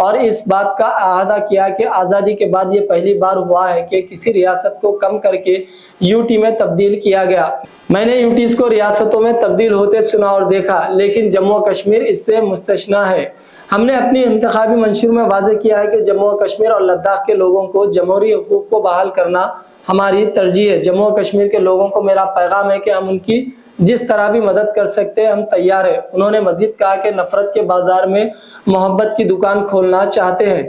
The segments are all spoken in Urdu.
اور اس بات کا اعادہ کیا کہ آزادی کے بعد یہ پہلی بار ہوا ہے کہ کسی ریاست کو کم کر کے یوٹی میں تبدیل کیا گیا۔ میں نے یوٹیز کو ریاستوں میں تبدیل ہوتے سنا اور دیکھا، لیکن جموں و کشمیر اس سے مستثنیٰ ہے۔ ہم نے اپنی انتخابی منشور میں واضح کیا ہے کہ جموں و کشمیر اور لداخ کے لوگوں کو جمہوری حقوق کو بحال کرنا ہماری ترجیح ہے۔ جموں و کشمیر کے لوگوں کو میرا پیغام ہے کہ ہم ان کی جس طرح بھی مدد کر سکتے ہیں ہم تیار ہیں۔ انہوں نے مزید کہا کہ نفرت کے بازار میں محبت کی دکان کھولنا چاہتے ہیں۔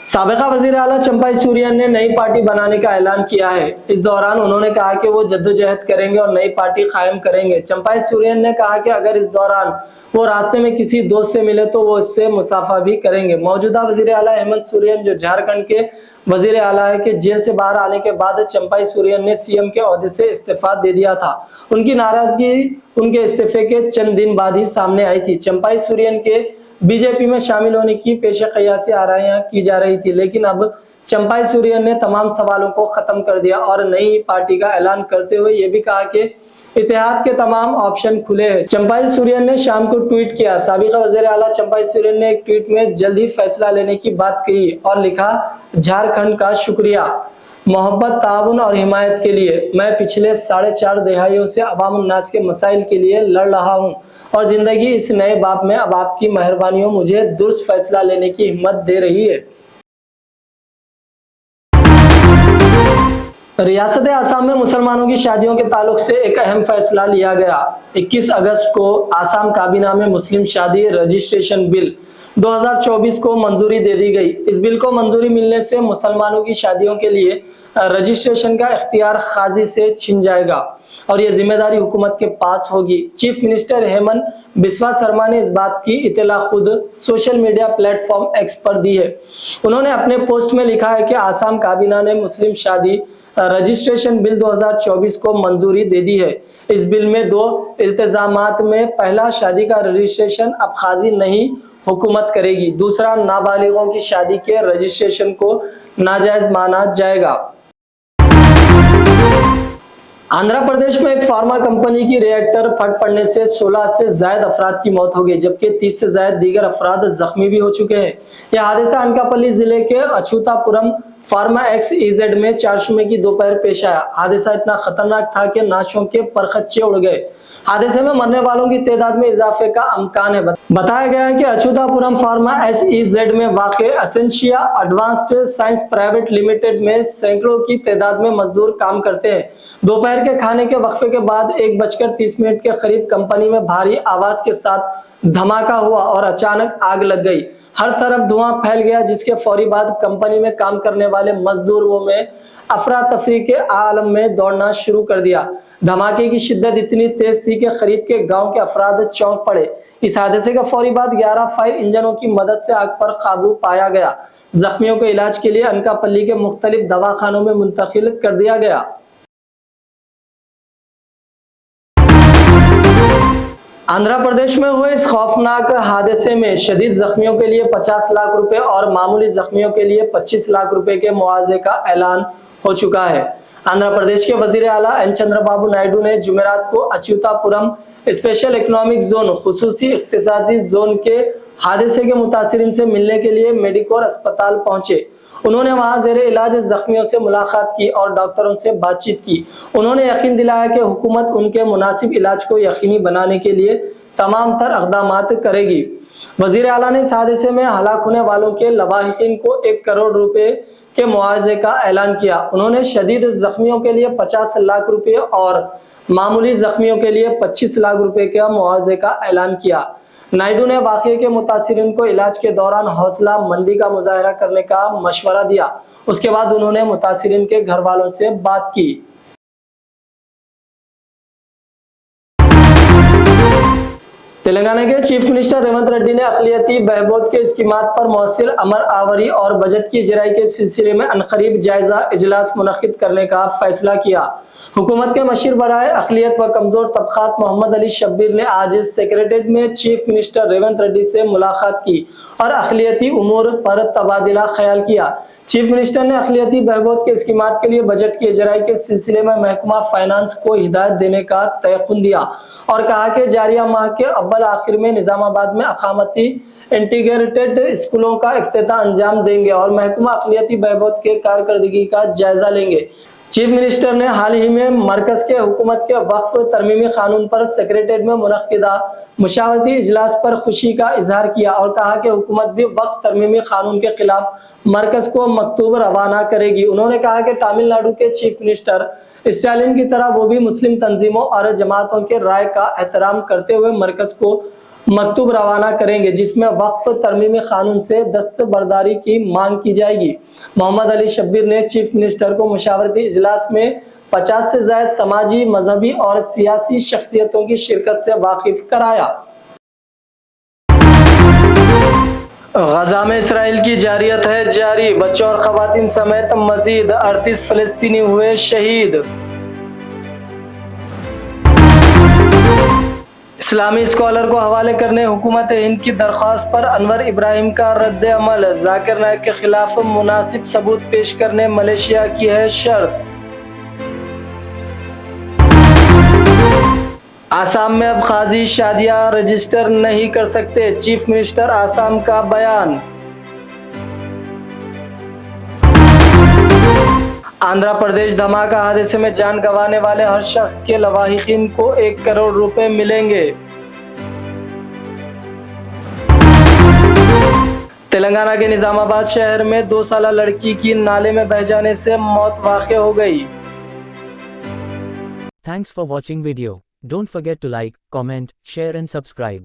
سابقہ وزیر اعلیٰ چمپائی سورین نے نئی پارٹی بنانے کا اعلان کیا ہے۔ اس دوران انہوں نے کہا کہ وہ جدوجہد کریں گے اور نئی پارٹی قائم کریں گے۔ چمپائی سورین نے کہا کہ اگر اس دوران وہ راستے میں کسی دوست سے ملے تو وہ اس سے مصافحہ بھی کریں گے۔ موجودہ وزیر اعلیٰ ہیمنت سورین جو جھارکھنڈ کے وزیر اعلیٰ ہے کہ جیل سے باہر آنے کے بعد چمپائی سورین نے سی ایم کے عہدے سے استعفیٰ دے دیا تھا۔ ان کی ناراضگی ان کے استعفے کے چند دن بعد ہی سامنے آئی تھی۔ چمپائی سورین کے بی جے پی میں شامل ہونے کی پیش قیاسی آرائیاں کی جا رہی تھی، لیکن اب چمپائی سورین نے تمام سوالوں کو ختم کر دیا اور نئی پارٹی کا اعلان کرتے ہوئے یہ بھی کہا کہ اتحاد کے تمام آپشن کھلے ہیں۔ چمپائی سورین نے شام کو ٹویٹ کیا۔ سابقہ وزیر اعلیٰ چمپائی سورین نے ایک ٹویٹ میں جلد ہی فیصلہ لینے کی بات کہی اور لکھا، جھارکھنڈ کا شکریہ، محبت، تعاون اور حمایت کے لیے۔ میں پچھلے 4.5 دہائیوں سے عوام الناس کے مسائل کے لیے لڑ رہا ہوں اور زندگی اس نئے باب میں اب آپ کی مہربانیوں مجھے درست فیصلہ لینے کی ہمت دے رہی ہے۔ ریاست آسام میں مسلمانوں کی شادیوں کے تعلق سے ایک اہم فیصلہ لیا گیا۔ 21 اگست کو آسام کابینہ میں مسلم شادی رجسٹریشن بل 2024 کو منظوری دے دی گئی۔ اس بل کو منظوری ملنے سے مسلمانوں کی شادیوں کے لیے رجسٹریشن کا اختیار قاضی سے چھن جائے گا اور یہ ذمہ داری حکومت کے پاس ہوگی۔ چیف منسٹر ہیمنت بسوا سرما نے اس بات کی اطلاع خود social media platform X پر دی ہے۔ انہوں نے اپنے پوسٹ میں لکھا ہے کہ آسام کابینہ نے مسلم شادی رجسٹریشن بل 2024 کو منظوری دے دی ہے۔ اس بل میں 2 التزامات میں پہلا، شادی کا رجسٹریشن اب قاضی نہیں حکومت کرے گی، دوسرا، نابالغوں کی شادی کے رجسٹریشن کو ناجائز مانا جائے گا۔ آندھرا پردیش میں ایک فارما کمپنی کی ری ایکٹر پھٹ پڑنے سے 16 سے زائد افراد کی موت ہو گئی، جبکہ 30 سے زائد دیگر افراد زخمی بھی ہو چکے ہیں۔ یہ حادثہ انکاپلی ضلع کے اچھوتا پورم فارما ایکس ای زیڈ میں 4 جون کی دوپہر پیش آیا۔ حادثہ اتنا خطرناک تھا کہ نعشوں کے پرخچے اڑ گئے۔ حادثے میں مرنے والوں کی تعداد میں اضافے کا امکان ہے۔ بتایا گیا ہے کہ اچھوتا پورم فارما ایس ای زیڈ میں واقع اسینشیا ایڈوانسڈ سائنس پرائیویٹ لمیٹڈ میں سینکڑوں کی تعداد میں مزدور کام کرتے ہیں۔ دوپہر کے کھانے کے وقفے کے بعد 1:30 کے قریب کمپنی میں بھاری آواز کے ساتھ دھماکہ ہوا اور اچانک آگ لگ گئی۔ ہر طرف دھواں پھیل گیا، جس کے فوری بعد کمپنی میں کام کرنے والے مزدوروں میں افراتفری کے عالم میں دوڑنا شروع کر دیا۔ دھماکے کی شدت اتنی تیز تھی کہ قریب کے گاؤں کے افراد چونک پڑے۔ اس حادثے کے فوری بعد 11 فائر انجنوں کی مدد سے آگ پر قابو پایا گیا۔ زخمیوں کو علاج کے لیے انکاپلی کے مختلف دواخانوں میں منتقل کر دیا گیا۔ آندھرا پردیش میں ہوئے اس خوفناک حادثے میں شدید زخمیوں کے لیے 50 لاکھ روپے اور معمولی زخمیوں کے لیے 25 لاکھ روپے کے معاوضے کا اعلان ہو چکا ہے۔ آندھرا پردیش کے وزیر اعلیٰ این چندرا بابو نائیڈو نے جمعرات کو اچھوتا پورم اسپیشل اکنامک زون خصوصی اختصاصی زون کے حادثے کے متاثرین سے ملنے کے لیے میڈیکور اسپتال پہنچے۔ انہوں نے وہاں زیر علاج زخمیوں سے ملاقات کی اور ڈاکٹروں سے بات چیت کی۔ انہوں نے یقین دلایا کہ حکومت ان کے مناسب علاج کو یقینی بنانے کے لیے تمام تر اقدامات کرے گی۔ وزیر اعلیٰ نے اس حادثے میں ہلاک ہونے والوں کے لواحقین کو 1 کروڑ روپے کے معاوضے کا اعلان کیا۔ انہوں نے شدید زخمیوں کے لیے 50 لاکھ روپے اور معمولی زخمیوں کے لیے 25 لاکھ روپے کے معاوضے کا اعلان کیا۔ نائیڈو نے واقعے کے متاثرین کو علاج کے دوران حوصلہ مندی کا مظاہرہ کرنے کا مشورہ دیا۔ اس کے بعد انہوں نے متاثرین کے گھر والوں سے بات کی۔ تلنگانہ کے چیف منسٹر ریونت ریڈی نے اقلیتی بہبود کے اسکیمات پر مؤثر عمل آوری اور بجٹ کی اجرائی کے سلسلے میں عنقریب جائزہ اجلاس منعقد کرنے کا فیصلہ کیا۔ حکومت کے مشیر برائے اقلیت و کمزور طبقات محمد علی شبیر نے آج سیکریٹریٹ میں چیف منسٹر ریونت ریڈی سے ملاقات کی اور اقلیتی امور پر تبادلہ خیال کیا۔ چیف منسٹر نے اقلیتی بہبود کے اسکیمات کے لیے بجٹ کی اجرائی کے سلسلے میں محکمہ فائنانس کو ہدایت دینے کا تیقن دیا اور کہا کہ جاریہ ماہ کے اول آخر میں نظام آباد میں اقامتی انٹیگریٹڈ اسکولوں کا افتتاح انجام دیں گے اور محکمہ اقلیتی بہبود کے کارکردگی کا جائزہ لیں گے۔ چیف منسٹر نے حال ہی میں مرکز کے حکومت کے وقف ترمیمی قانون پر سیکریٹریٹ میں منعقدہ مشاورتی اجلاس پر خوشی کا اظہار کیا اور کہا کہ حکومت بھی وقف ترمیمی قانون کے خلاف مرکز کو مکتوب روانہ کرے گی۔ انہوں نے کہا کہ تامل ناڈو کے چیف منسٹر اسٹالن کی طرح وہ بھی مسلم تنظیموں اور جماعتوں کے رائے کا احترام کرتے ہوئے مرکز کو مکتوب روانہ کریں گے جس میں وقف ترمیمی قانون سے دستبرداری کی مانگ کی جائے گی۔ محمد علی شبیر نے چیف منسٹر کو مشاورتی اجلاس میں 50 سے زائد سماجی، مذہبی اور سیاسی شخصیتوں کی شرکت سے واقف کرایا۔ غزہ میں اسرائیل کی جارحیت ہے جاری، بچوں اور خواتین سمیت مزید 38 فلسطینی ہوئے شہید۔ اسلامی اسکالر کو حوالے کرنے حکومت ہند کی درخواست پر انور ابراہیم کا رد عمل، ذاکر نائک کے خلاف مناسب ثبوت پیش کرنے ملیشیا کی ہے شرط۔ آسام میں اب قاضی شادیاں رجسٹر نہیں کر سکتے، چیف منسٹر آسام کا بیان۔ آندھرا پردیش دھماکہ حادثے میں جان گنوانے والے ہر شخص کے لواحقین کو 1 کروڑ روپے ملیں گے۔ تلنگانہ کے نظام آباد شہر میں 2 سالہ لڑکی کی نالے میں بہہ جانے سے موت واقع ہو گئی۔ Thanks for watching video. Don't forget to like, comment, share and subscribe.